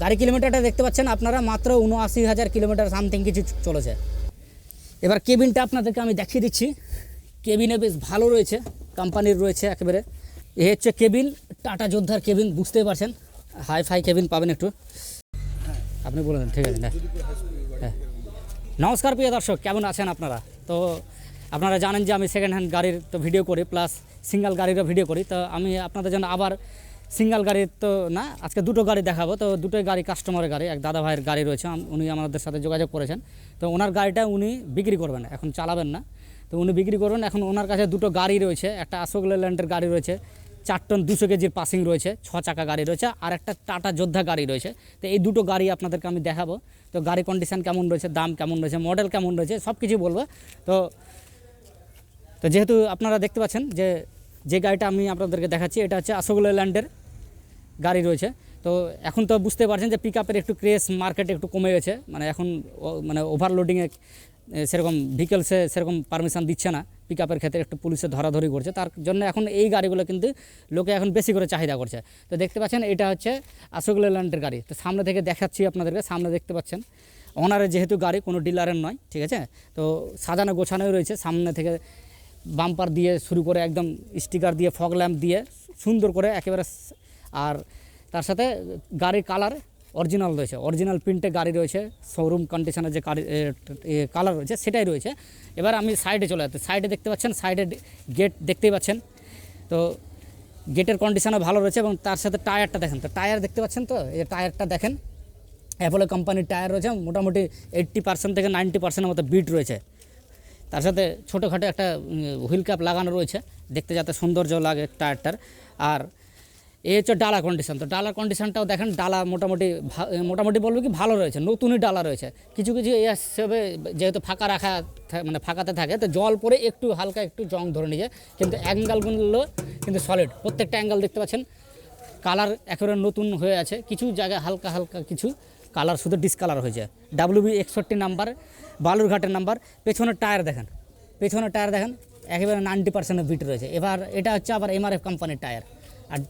গাড়ি কিলোমিটারটা দেখতে পাচ্ছেন আপনারা, মাত্র ৭৯,০০০ কিলোমিটার সামথিং কিছু চলেছে। এবার কেবিনটা আপনাদেরকে আমি দেখিয়ে দিচ্ছি। কেবিনে বেশ ভালো রয়েছে, কোম্পানির রয়েছে একেবারে। এ হচ্ছে কেবিন, টাটা যোদ্ধার কেবিন, বুঝতেই পারছেন হাই ফাই কেবিন পাবেন একটু। আপনি বলেন, ঠিক আছে। হ্যাঁ, নমস্কার প্রিয় দর্শক, কেমন আছেন আপনারা? তো আপনারা জানেন যে আমি সেকেন্ড হ্যান্ড গাড়ির তো ভিডিও করি, প্লাস সিঙ্গেল গাড়িরও ভিডিও করি। তো আমি আপনাদের জন্য আবার সিঙ্গেল গাড়ির তো না, আজকে দুটো গাড়ি দেখাবো। তো দুটোই গাড়ি কাস্টমারের গাড়ি, এক দাদা ভাইয়ের গাড়ি রয়েছে, উনি আমাদের সাথে যোগাযোগ করেছেন। তো ওনার গাড়িটা উনি বিক্রি করবেন, এখন চালাবেন না, তো উনি বিক্রি করবেন। এখন ওনার কাছে দুটো গাড়ি রয়েছে, একটা অশোক লেল্যান্ডের গাড়ি রয়েছে, 4 টন 200 কেজির পাসিং রয়েছে, 6 চাকা গাড়ি রয়েছে, আর একটা টাটা যোদ্ধা গাড়ি রয়েছে। তো এই দুটো গাড়ি আপনাদেরকে আমি দেখাবো। তো গাড়ি কন্ডিশন কেমন রয়েছে, দাম কেমন রয়েছে, মডেল কেমন রয়েছে, সব কিছু বলবো। তো যেহেতু আপনারা দেখতে পাচ্ছেন যে গাড়িটা আমি আপনাদেরকে দেখাচ্ছি, এটা হচ্ছে অশোক লেল্যান্ডের গাড়ি রয়েছে। তো এখন তো বুঝতে পারছেন যে পিক আপের একটু ক্রেজ মার্কেটে একটু কমে গেছে, মানে এখন মানে ওভারলোডিংয়ে সেরকম ভেহিকেলসে সেরকম পারমিশন দিচ্ছে না, পিক আপের ক্ষেত্রে একটু পুলিশে ধরাধরি করছে, তার জন্য এখন এই গাড়িগুলো কিন্তু লোকে এখন বেশি করে চাহিদা করছে। তো দেখতে পাচ্ছেন এটা হচ্ছে অশোক লেল্যান্ডের গাড়ি। তো সামনে থেকে দেখাচ্ছি আপনাদেরকে, সামনে দেখতে পাচ্ছেন ওনারের যেহেতু গাড়ি, কোনো ডিলারের নয়, ঠিক আছে। তো সাজানো গোছানোই রয়েছে, সামনে থেকে বাম্পার দিয়ে শুরু করে একদম স্টিকার দিয়ে, ফগ ল্যাম্প দিয়ে সুন্দর করে একেবারে। আর তার সাথে গাড়ির কালার অরিজিনাল রয়েছে, অরিজিনাল প্রিন্টে গাড়ি রয়েছে, শোরুম কন্ডিশনের যে গাড়ি কালার রয়েছে সেটাই রয়েছে। এবার আমি সাইডে চলে যাচ্ছি। সাইডে দেখতে পাচ্ছেন, সাইডে গেট দেখতেই পাচ্ছেন। তো গেটের কন্ডিশনও ভালো রয়েছে, এবং তার সাথে টায়ারটা দেখেন। তো টায়ার দেখতে পাচ্ছেন, তো এই টায়ারটা দেখেন, অ্যাপোলো কোম্পানির টায়ার রয়েছে, মোটামুটি 80% থেকে 90% মতো বিট রয়েছে। তার সাথে ছোটোখাটো একটা হুইল ক্যাপ লাগানো রয়েছে, দেখতে যাতে সৌন্দর্য লাগে টায়ারটার। আর এই হচ্ছে ডালা কন্ডিশন। তো ডালার কন্ডিশনটাও দেখেন, ডালা মোটামুটি বলবো কি ভালো রয়েছে, নতুনই ডালা রয়েছে। কিছু এই হিসেবে যেহেতু ফাঁকা রাখা, মানে ফাঁকাতে থাকে, তো জল পরে একটু হালকা একটু জং ধরে নিয়ে যায়, কিন্তু অ্যাঙ্গেলগুলো কিন্তু সলিড, প্রত্যেকটা অ্যাঙ্গেল দেখতে পাচ্ছেন। কালার একেবারে নতুন হয়ে আছে, কিছু জায়গায় হালকা হালকা কিছু কালার শুধু ডিসকালার হয়েছে। WB 61 নাম্বার, বালুরঘাটের নাম্বার। পেছনের টায়ার দেখেন, একেবারে 90% বিট রয়েছে। এবার এটা হচ্ছে আবার MRF কোম্পানির টায়ার। আর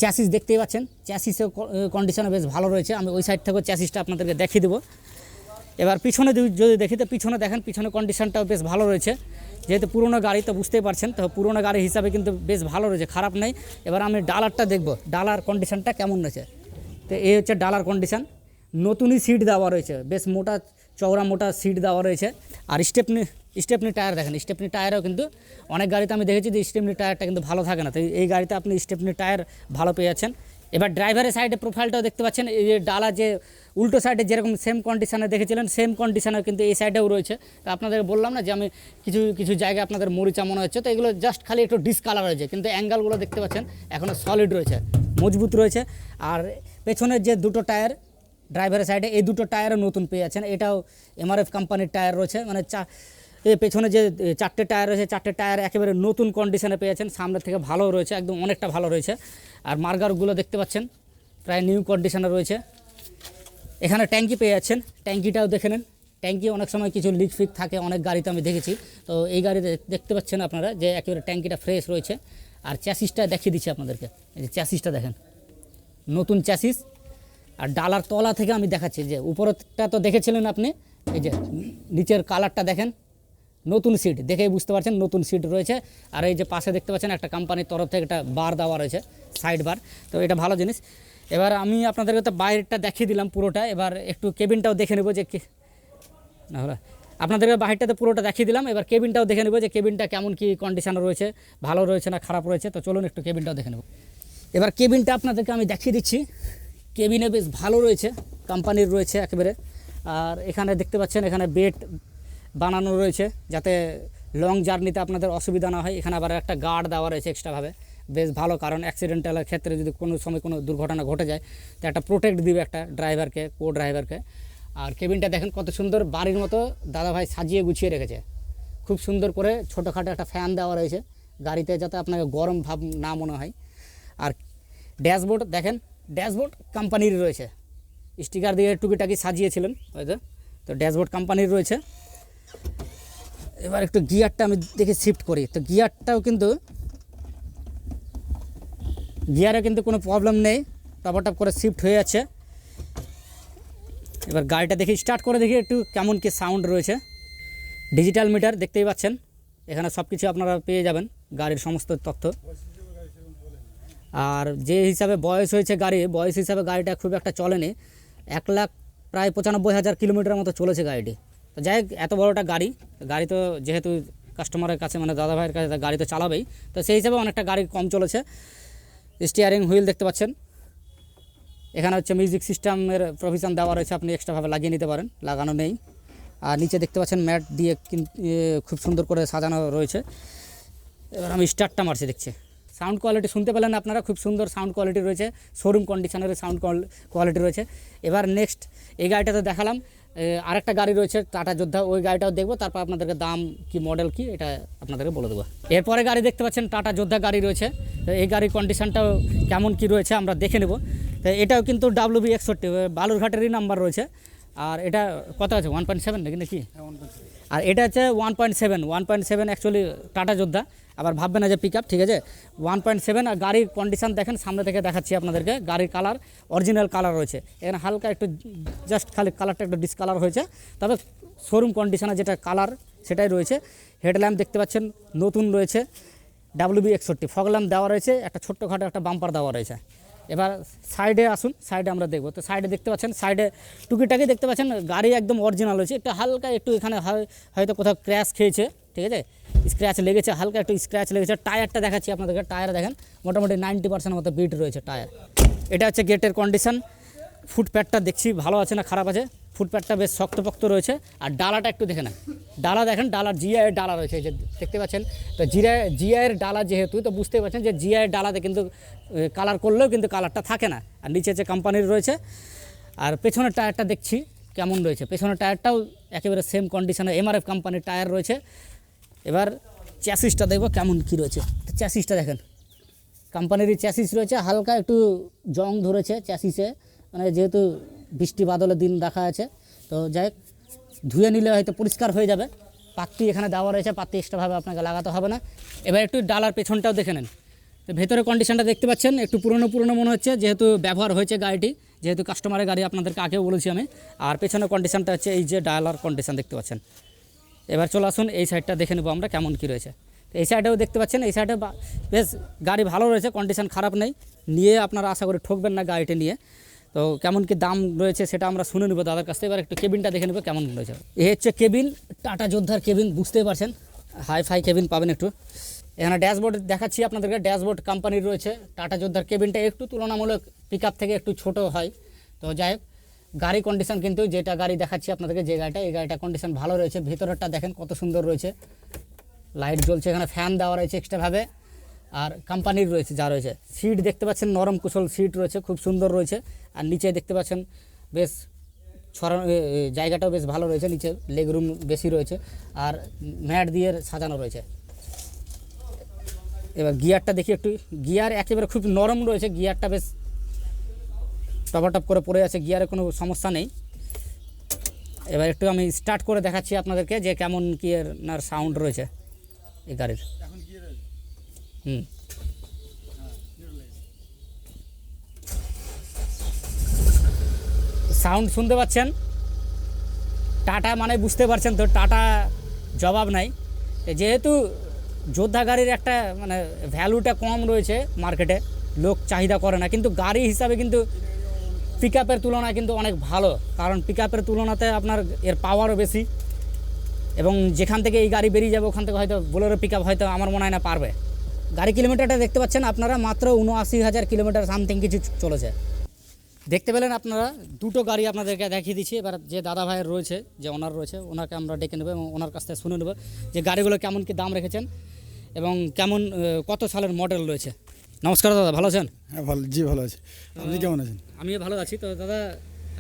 চ্যাসিস দেখতেই পাচ্ছেন, চ্যাসিসের কন্ডিশনে বেশ ভালো রয়েছে। আমি ওই সাইড থেকেও চ্যাসিসটা আপনাদেরকে দেখিয়ে দেবো। এবার পিছনে যদি দেখি, তো পিছনে দেখেন, পিছনে কন্ডিশনটাও বেশ ভালো রয়েছে। যেহেতু পুরোনো গাড়ি, তো বুঝতেই পারছেন, তো পুরোনো গাড়ি হিসাবে কিন্তু বেশ ভালো রয়েছে, খারাপ নেই। এবার আমি ডালারটা দেখব, ডালার কন্ডিশনটা কেমন রয়েছে। তো এই হচ্ছে ডালার কন্ডিশন, নতুনই সিট দেওয়া রয়েছে, বেশ মোটা চওড়া মোটা সিট দেওয়া রয়েছে। আর স্টেপনি টায়ার দেখেন, স্টেপনি টায়ারও কিন্তু অনেক গাড়িতে আমি দেখেছি যে স্টেপনি টায়ারটা কিন্তু ভালো থাকে না, তো এই গাড়িতে আপনি স্টেপনি টায়ার ভালো পেয়ে যাচ্ছেন। এবার ড্রাইভারের সাইডে প্রোফাইলটাও দেখতে পাচ্ছেন, এই যে ডালা যে উল্টো সাইডে যেরকম সেম কন্ডিশনে দেখেছিলেন, সেম কন্ডিশনে কিন্তু এই সাইডেও রয়েছে। তো আপনাদের বললাম না যে আমি কিছু জায়গায় আপনাদের মরিচা মনে হচ্ছে, তো এগুলো জাস্ট খালি একটু ডিসকালার হয়েছে, কিন্তু অ্যাঙ্গেলগুলো দেখতে পাচ্ছেন এখনও সলিড রয়েছে, মজবুত রয়েছে। আর পেছনের যে দুটো টায়ার ড্রাইভারের সাইডে, এই দুটো টায়ারও নতুন পেয়ে যাচ্ছেন। এটাও MRF কোম্পানির টায়ার রয়েছে, মানে পেছনে যে 4টে টায়ার রয়েছে, 4টে টায়ার একেবারে নতুন কন্ডিশনে পেয়ে যাচ্ছেন, সামনের থেকে ভালো রয়েছে, একদম অনেকটা ভালো রয়েছে। আর মার্গারগুলো দেখতে পাচ্ছেন প্রায় নিউ কন্ডিশনে রয়েছে। এখানে ট্যাঙ্কি পেয়ে যাচ্ছেন, ট্যাঙ্কিটাও দেখে নেন। ট্যাঙ্কি অনেক সময় কিছু লিক ফিক থাকে, অনেক গাড়িতে আমি দেখেছি। তো এই গাড়িতে দেখতে পাচ্ছেন আপনারা যে একেবারে ট্যাঙ্কিটা ফ্রেশ রয়েছে। আর চ্যাসিসটা দেখিয়ে দিচ্ছি আপনাদেরকে, এই যে চ্যাসিসটা দেখেন, নতুন চ্যাসিস। আর ডালার তলা থেকে আমি দেখাচ্ছি, যে উপরটা তো দেখেছিলেন আপনি, এই যে নিচের কালারটা দেখেন, নতুন সিট দেখেই বুঝতে পারছেন নতুন সিট রয়েছে। আর এই যে পাশে দেখতে পাচ্ছেন একটা কোম্পানির তরফ থেকে একটা বার দেওয়া রয়েছে, সাইড বার, তো এটা ভালো জিনিস। এবার আমি আপনাদেরকে তো বাইরেটা দেখিয়ে দিলাম পুরোটা, এবার একটু কেবিনটাও দেখে নেবো যে না হলো, আপনাদেরকে বাহিরটাতে পুরোটা দেখিয়ে দিলাম। এবার কেবিনটাও দেখে নেবো যে কেবিনটা কেমন কী কন্ডিশনে রয়েছে, ভালো রয়েছে না খারাপ রয়েছে। তো চলুন একটু কেবিনটাও দেখে নেব। এবার কেবিনটা আপনাদেরকে আমি দেখিয়ে দিচ্ছি। কেবিনে বেশ ভালো রয়েছে, কোম্পানির রয়েছে একেবারে। আর এখানে দেখতে পাচ্ছেন, এখানে বেড বানানো রয়েছে যাতে লং জার্নিতে আপনাদের অসুবিধা না হয়। এখানে আবার একটা গার্ড দেওয়া রয়েছে এক্সট্রাভাবে, বেশ ভালো, কারণ অ্যাক্সিডেন্টালের ক্ষেত্রে যদি কোনো সময় কোনো দুর্ঘটনা ঘটে যায়, তো একটা প্রোটেক্ট দিবে একটা ড্রাইভারকে, ড্রাইভারকে। আর কেবিনটা দেখেন কত সুন্দর, বাড়ির মতো দাদাভাই সাজিয়ে গুছিয়ে রেখেছে, খুব সুন্দর করে। ছোটোখাটো একটা ফ্যান দেওয়া রয়েছে গাড়িতে, যাতে আপনাকে গরম ভাব না মনে হয়। আর ড্যাশবোর্ড দেখেন, ড্যাশবোর্ড কোম্পানির রয়েছে, স্টিকার দিয়ে টুকিটাকি সাজিয়েছিলেন হয়তো, তো ড্যাশবোর্ড কোম্পানির রয়েছে। এবার একটু গিয়ারটা আমি দেখে শিফট করি, তো গিয়ারটাও কিন্তু, গিয়ারে কিন্তু কোনো প্রবলেম নেই, টপ করে শিফট হয়ে যাচ্ছে। এবার গাড়িটা দেখি, স্টার্ট করে দেখি একটু কেমন কি সাউন্ড রয়েছে। ডিজিটাল মিটার দেখতেই পাচ্ছেন, এখানে সব কিছু আপনারা পেয়ে যাবেন, গাড়ির সমস্ত তথ্য। আর যে হিসাবে বয়স হয়েছে গাড়ি, বয়স হিসাবে গাড়িটা খুব একটা চলেনি, 1,95,000 কিলোমিটার মতো চলেছে গাড়িটি। তো যাই হোক, এত বড়টা গাড়ি, গাড়ি তো যেহেতু কাস্টমারের কাছে মানে দাদা ভাইয়ের কাছে গাড়ি তো চালাবেই, তো সেই হিসাবে অনেকটা গাড়ি কম চলেছে। স্টিয়ারিং হুইল দেখতে পাচ্ছেন, এখানে হচ্ছে মিউজিক সিস্টেমের প্রভিশন দেওয়া রয়েছে, আপনি এক্সট্রাভাবে লাগিয়ে নিতে পারেন, লাগানো নেই। আর নিচে দেখতে পাচ্ছেন ম্যাট দিয়ে খুব সুন্দর করে সাজানো রয়েছে। এবার আমি স্টার্টটা মারছি, দেখছি সাউন্ড কোয়ালিটি শুনতে পেলেন আপনারা, খুব সুন্দর সাউন্ড কোয়ালিটি রয়েছে, শোরুম কন্ডিশনের সাউন্ড কোয়ালিটি রয়েছে। এবার নেক্সট এই গাড়িটা তো দেখালাম, আরেকটা গাড়ি রয়েছে টাটা যোদ্ধা, ওই গাড়িটাও দেখবো, তারপর আপনাদেরকে দাম কি মডেল কি এটা আপনাদেরকে বলে দেবো। এরপরে গাড়ি দেখতে পাচ্ছেন টাটা যোদ্ধা গাড়ি রয়েছে, তো এই গাড়ির কন্ডিশনটাও কেমন কি রয়েছে আমরা দেখে নেব। তো এটাও কিন্তু WB61 বালুরঘাটেরই নাম্বার রয়েছে। আর এটা কত আছে 1.7 নাকি? আর এটা হচ্ছে 1.7 অ্যাকচুয়ালি টাটা যোদ্ধা, আবার ভাববে না যে পিক আপ, ঠিক আছে। 1.7। আর গাড়ির কন্ডিশন দেখেন, সামনে থেকে দেখাচ্ছি আপনাদেরকে, গাড়ির কালার অরিজিনাল কালার রয়েছে, এখানে হালকা একটু জাস্ট খালি কালারটা একটু ডিসকালার হয়েছে, তবে শোরুম কন্ডিশনে যেটা কালার সেটাই রয়েছে। হেডল্যাম্প দেখতে পাচ্ছেন নতুন রয়েছে, WB61 ফগ ল্যাম্প দেওয়া রয়েছে, একটা ছোট্টখাটো একটা বাম্পার দেওয়া রয়েছে। এবার সাইডে আসুন, সাইডে আমরা দেখবো। তো সাইডে দেখতে পাচ্ছেন, সাইডে টুকিটাকি দেখতে পাচ্ছেন, গাড়ি একদম অরিজিনাল রয়েছে, একটু হালকা একটু এখানে হয়তো কোথাও ক্র্যাশ খেয়েছে, ঠিক আছে, স্ক্র্যাচ লেগেছে, হালকা একটু স্ক্র্যাচ লেগেছে। টায়ারটা দেখাচ্ছি আপনাদেরকে, টায়ার দেখেন মোটামুটি 90% মতো বিট রয়েছে টায়ার। এটা হচ্ছে গেটের কন্ডিশন। ফুটপ্যাডটা দেখছি ভালো আছে না খারাপ আছে, ফুটপ্যাডটা বেশ শক্তপোক্ত রয়েছে। আর ডালাটা একটু দেখে না, ডালা দেখেন, ডালার জিআইয়ের ডালা রয়েছে, এই যে দেখতে পাচ্ছেন। তো জিআইয়ের ডালা যেহেতু, তো বুঝতেই পারছেন যে জিআইয়ের ডালাতে কিন্তু কালার করলেও কিন্তু কালারটা থাকে না। আর নিচে যে কোম্পানির রয়েছে। আর পেছনের টায়ারটা দেখছি কেমন রয়েছে, পেছনের টায়ারটাও একেবারে সেম কন্ডিশনে MRF কোম্পানির টায়ার রয়েছে। এবার চ্যাসিসটা দেখবো কেমন কী রয়েছে। চ্যাসিসটা দেখেন, কোম্পানিরই চ্যাসিস রয়েছে, হালকা একটু জং ধরেছে চ্যাসিসে, মানে যেহেতু বৃষ্টি বাদলের দিন রাখা আছে, তো যাই হোক ধুয়ে নিলে হয়তো পরিষ্কার হয়ে যাবে। পাত্তি এখানে দেওয়া রয়েছে, পাত্তি এক্সট্রাভাবে আপনাকে লাগাতে হবে না। এবার একটু ডালার পেছনটাও দেখে নেন, তো ভেতরে কন্ডিশনটা দেখতে পাচ্ছেন, একটু পুরনো মনে হচ্ছে, যেহেতু ব্যবহার হয়েছে গাড়িটি, যেহেতু কাস্টমারের গাড়ি আপনাদেরকে আগেও বলেছি আমি। আর পেছনের কন্ডিশনটা হচ্ছে এই যে ডালার কন্ডিশন দেখতে পাচ্ছেন। এবার চলে আসুন এই সাইডটা দেখে নেবো আমরা কেমন কী রয়েছে। তো এই সাইডেও দেখতে পাচ্ছেন, এই সাইডে বেশ গাড়ি ভালো রয়েছে, কন্ডিশন খারাপ নেই, নিয়ে আপনারা আশা করি ঠকবেন না গাড়িটা নিয়ে। তো কেমন কি দাম রয়েছে সেটা আমরা শুনে নেবো দাদার কাছ থেকে। এবার একটু কেবিনটা দেখে নেবো কেমন রয়েছে। এই হচ্ছে কেবিন, টাটা যোদ্ধার কেবিন, বুঝতেই পারছেন হাই ফাই কেবিন পাবেন একটু। এখানে ড্যাশবোর্ড দেখাচ্ছি আপনাদেরকে, ড্যাশবোর্ড কোম্পানির রয়েছে। টাটা যোদ্ধার কেবিনটা একটু তুলনামূলক পিক আপ থেকে একটু ছোট হয়। তো যাই হোক, গাড়ি কন্ডিশন কিন্তু যেটা গাড়ি দেখাচ্ছি আপনাদেরকে, যে গাড়িটা, এই গাড়িটা কন্ডিশন ভালো রয়েছে। ভেতরেরটা দেখেন কত সুন্দর রয়েছে, লাইট জ্বলছে, এখানে ফ্যান দেওয়া রয়েছে এক্সট্রাভাবে। আর কোম্পানির রয়েছে যা রয়েছে, সিট দেখতে পাচ্ছেন নরম কুশল সিট রয়েছে, খুব সুন্দর রয়েছে। আর নিচে দেখতে পাচ্ছেন বেশ ছড়ানো, জায়গাটাও বেশ ভালো রয়েছে, নিচে লেগ রুম বেশি রয়েছে, আর ম্যাট দিয়ে সাজানো রয়েছে। এবার গিয়ারটা দেখি একটু, গিয়ার একেবারে খুব নরম রয়েছে, গিয়ারটা বেশ টপাটপ করে পড়ে আছে, গিয়ারে কোনো সমস্যা নেই। এবার একটু আমি স্টার্ট করে দেখাচ্ছি আপনাদেরকে যে কেমন কি এর সাউন্ড রয়েছে এই গাড়ির। সাউন্ড শুনতে পাচ্ছেন, টাটা মানে বুঝতে পারছেন তো, টাটা জবাব নাই। যেহেতু যোদ্ধা গাড়ির একটা মানে ভ্যালুটা কম রয়েছে মার্কেটে, লোক চাহিদা করে না, কিন্তু গাড়ি হিসাবে কিন্তু পিক আপের তুলনায় কিন্তু অনেক ভালো। কারণ পিক আপের তুলনাতে আপনার এর পাওয়ারও বেশি, এবং যেখান থেকে এই গাড়ি বেরিয়ে যাবে ওখান থেকে হয়তো বোলেরো পিক আপ হয়তো আমার মনে হয় না পারবে। গাড়ি কিলোমিটারটা দেখতে পাচ্ছেন আপনারা, মাত্র 79,000 কিলোমিটার সামথিং কিছু চলেছে। দেখতে পেলেন আপনারা, দুটো গাড়ি আপনাদেরকে দেখিয়ে দিচ্ছি। এবার যে দাদা ভাইয়ের রয়েছে, যে ওনার রয়েছে, ওনাকে আমরা ডেকে নেবো এবং ওনার কাছ থেকে শুনে নেবো যে গাড়িগুলো কেমন কি দাম রেখেছেন এবং কেমন কত সালের মডেল রয়েছে। নমস্কার দাদা, ভালো আছেন? হ্যাঁ ভালো, জি ভালো আছি। আপনি কেমন আছেন? আমিও ভালো আছি। তো দাদা,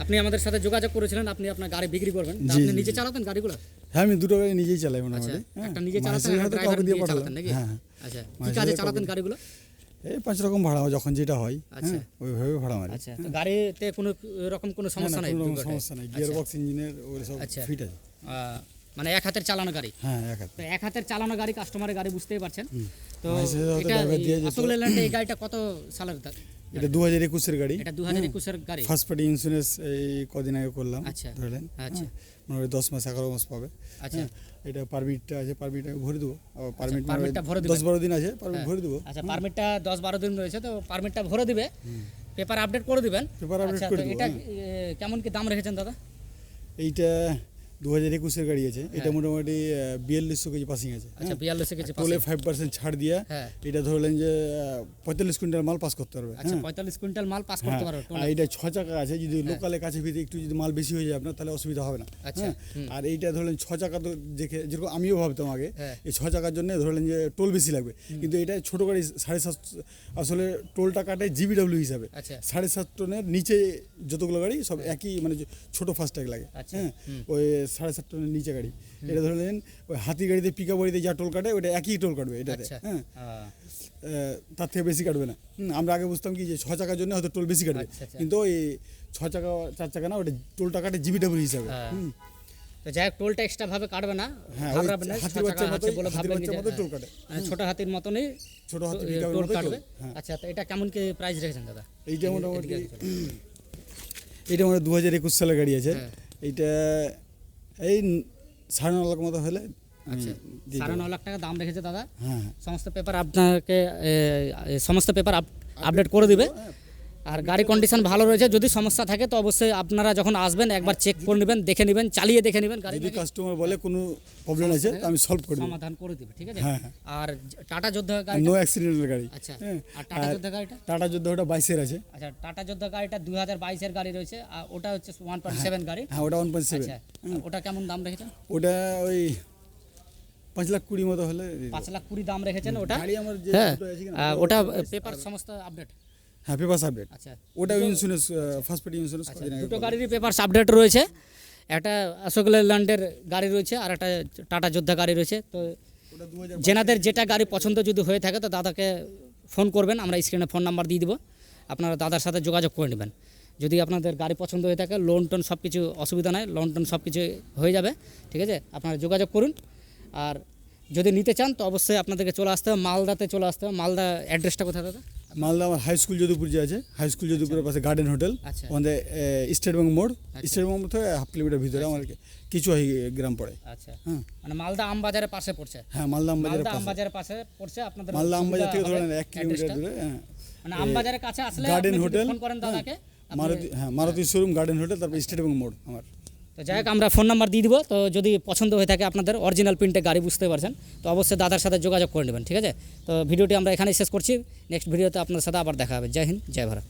আপনি আমাদের সাথে যোগাযোগ করেছিলেন, আপনি আপনার গাড়ি বিক্রি করবেন, আপনি নিজে চালাতেন গাড়িগুলো? হ্যাঁ, আমি দুটো গাড়ি নিজেই চালাই মোটামুটি। একটা নিজে চালাতেন, একটা ড্রাইভার দিয়ে চালাতেন নাকি? হ্যাঁ। আচ্ছা, কি কাজে চালাতেন গাড়িগুলো? এই 5 রকম ভাড়া যখন যেটা হয়, হ্যাঁ ওইভাবে ভাড়া মারি। আচ্ছা, তো গাড়িতে কোনো রকম কোনো সমস্যা নাই? কোনো সমস্যা নাই, গিয়ার বক্স ইঞ্জিনের ওগুলো সব ফিট আছে। মানে এক হাতের চালানো গাড়ি? হ্যাঁ, এক হাতে। তো এক হাতের চালানো গাড়ি, কাস্টমারের গাড়ি, বুঝতেই পারছেন। তো এটা আসলে এই গাড়িটা কত সালের? এটা 2021-এর গাড়ি। এটা 2021-এর গাড়ি। ফার্স্ট পার্টি ইন্স্যুরেন্স এই কদিন আগে করলাম। আচ্ছা। ধরলেন, আচ্ছা। মানে 10 মাস 11 মাস পাবে। আচ্ছা। এটা পারমিটটা আছে, পারমিটটা ভরে দেবো। পারমিট পারমিটটা ভরে দিবেন। 10-12 দিন আছে, পারমিট ভরে দেবো। আচ্ছা, পারমিটটা 10-12 দিন রয়েছে, তো পারমিটটা ভরে দিবে, পেপার আপডেট করে দিবেন। পেপার আপডেট আচ্ছা, করে তো দেবো। এটা কেমন কি দাম রেখেছেন দাদা? এইটা 2021-এর গাড়ি আছে। এটা মোটামুটি 4200 কেজি পাসিং আছে। আচ্ছা, 42 কেজি টোলে 5% ছাড় দিয়া হ্যাঁ। এটা ধরলেন যে 45 কুইন্টাল মাল পাস করতে পারবে। আচ্ছা, 45 কুইন্টাল মাল পাস করতে পারো। আর এটা 6 চাকা আছে, যদি লোকালে কাছে ভিতরে একটু যদি মাল বেশি হয়ে যায় আপনার, তাহলে অসুবিধা হবে না। আচ্ছা। আর এইটা ধরলেন 6 চাকা, তো দেখে যেরকম আমিও ভাবতাম আগে হ্যাঁ। এই 6 চাকার জন্য ধরলেন যে টোল বেশি লাগবে, কিন্তু এটা ছোট গাড়ি 7.5, আসলে টোলটা কাটে জিবিডব্লিউ হিসাবে। আচ্ছা। 7.5 টনের নিচে যতগুলো গাড়ি সব একই, মানে ছোট ফাস্ট্যাগ লাগে। আচ্ছা। হ্যাঁ, ওই 7.5 টনের নিচে গাড়ি। এটা ধরলেন ওই হাতি গাড়িতে, পিকআপ গাড়িতে যা টোল কাটে ওটা একই টোল কাটবে এটাতে। আচ্ছা। হ্যাঁ, তার থেকে বেশি কাটবে না। আমরা আগে বুঝতাম কি যে 6 চাকার জন্য হয়তো টোল বেশি কাটবে, আচ্ছা, আচ্ছা। কিন্তু ওই 6 চাকা 4 চাকা না, ওটা টোলটা কাটে জিবিডব্লিউ হিসাবে। তো যাই হোক, টোলটা এক্সট্রা ভাবে কাটবে না, হ্যাঁ, ওই ঘাবড়াবেন না, হাতির 6 বাচ্চার টাকা আছে মতোই, বলে হাতির ভাববেন বাচ্চার যে মতোই টোল কাটে। মানে ছোট হাতির মতনই ছোট হাতি টোল পিকআপের মতোই কাটবে। টোল। হ্যাঁ। আচ্ছা, তো এটা কেমন কি প্রাইস রেখেছেন দাদা? এইটা মোটামুটি এটা মানে 2021 সালের গাড়ি আছে। হ্যাঁ। এইটা এই 9.5 লাখ মতো হলে আচ্ছা, 9.5 লাখ টাকা দাম রেখেছে দাদা। হ্যাঁ। সমস্ত পেপার আপনাকে সমস্ত পেপার আপডেট করে দিবে। আর গাড়ি কন্ডিশন ভালো রয়েছে, যদি সমস্যা থাকে তো অবশ্যই আপনারা যখন আসবেন একবার চেক করে নেবেন, দেখে নেবেন, চালিয়ে দেখে নেবেন গাড়ি, যদি কাস্টমার বলে কোনো প্রবলেম আছে তো আমি সলভ করে দেব। সমাধান করে দিবে, ঠিক আছে? হ্যাঁ। আর টাটা যোদ্ধা গাড়ি, নো অ্যাক্সিডেন্টাল গাড়ি। আচ্ছা, হ্যাঁ। আর টাটা যোদ্ধা গাড়িটা? টাটা যোদ্ধা ওটা 22-এর আছে। আচ্ছা, টাটা যোদ্ধা গাড়িটা 2022-এর গাড়ি রয়েছে, আর ওটা হচ্ছে 1.7 গাড়ি। হ্যাঁ, ওটা 1.7। আচ্ছা, ওটা কেমন দাম রেখেছেন? ওটা ওই 5,20,000 মতো হলে 5,20,000 দাম রেখেছেন ওটা। গাড়ি আমার যে হ্যাঁ, দুটো আছে কিনা, ওটা পেপার সমস্ত আপডেট। হ্যাঁ, পেপার আপডেট। আচ্ছা, ওটা ইন্স্যুরেন্স, ফার্স্ট পার্টি ইন্স্যুরেন্স। দুটো গাড়িরই পেপার আপডেট রয়েছে। একটা অশোক লেল্যান্ডের গাড়ি রয়েছে, আর একটা টাটা যোদ্ধা গাড়ি রয়েছে। তো ওটা 2000। যেনাদের যেটা গাড়ি পছন্দ যদি হয়ে থাকে তো দাদাকে ফোন করবেন, আমরা স্ক্রিনে ফোন নাম্বার দিয়ে দিব, আপনারা দাদার সাথে যোগাযোগ করে নেবেন। যদি আপনাদের গাড়ি পছন্দ হয়ে থাকে, লোন টোন সব কিছু অসুবিধা নাই, লোন টোন সব কিছু হয়ে যাবে, ঠিক আছে? আপনারা যোগাযোগ করুন। আর যদি নিতে চান তো অবশ্যই আপনাদেরকে চলে আসতে হবে, মালদাতে চলে আসতে হবে। মালদা অ্যাড্রেসটা কোথায় দাদা? মালদা আমার হাই স্কুল যদুপুর যে আছে, হাই স্কুল যদুপুরের পাশে গার্ডেন হোটেল, আচ্ছা। আমাদের স্টেট ব্যাংক মোড়। স্টেট ব্যাংক মোড় থেকে 1/2 কিলোমিটার ভিতরে আমার কিছু গ্রাম পড়ে। আচ্ছা, হ্যাঁ। মানে মালদা আমবাজারের পাশে পড়ছে। হ্যাঁ, মালদা আমবাজারের মালদা পাশে। আমবাজারের পাশে পড়ছে আপনাদের। মালদা আমবাজার থেকে সুবিধা ধরেন হবে 1 কিলোমিটার অ্যাড্রেসটা। দূরে। হ্যাঁ, মানে আমবাজারের কাছে আসলে গার্ডেন আপনি যদি হোটেল, ফোন করেন দাদাকে, মারুতি, হ্যাঁ, মারুতি শোরুম, গার্ডেন হোটেল, তারপর স্টেট ব্যাংক মোড় আমার। তো যাই হোক, আমরা ফোন নাম্বার দিয়ে দিব। তো যদি পছন্দ হয়ে থাকে আপনাদের অরিজিনাল প্রিন্টে গাড়ি, বুঝতে পারছেন, তো অবশ্যই দাদার সাথে যোগাযোগ করে নেবেন, ঠিক আছে? তো ভিডিওটি আমরা এখানেই শেষ করছি। নেক্সট ভিডিওতে আপনার সাথে আবার দেখা হবে। জয় হিন্দ, জয় ভারত।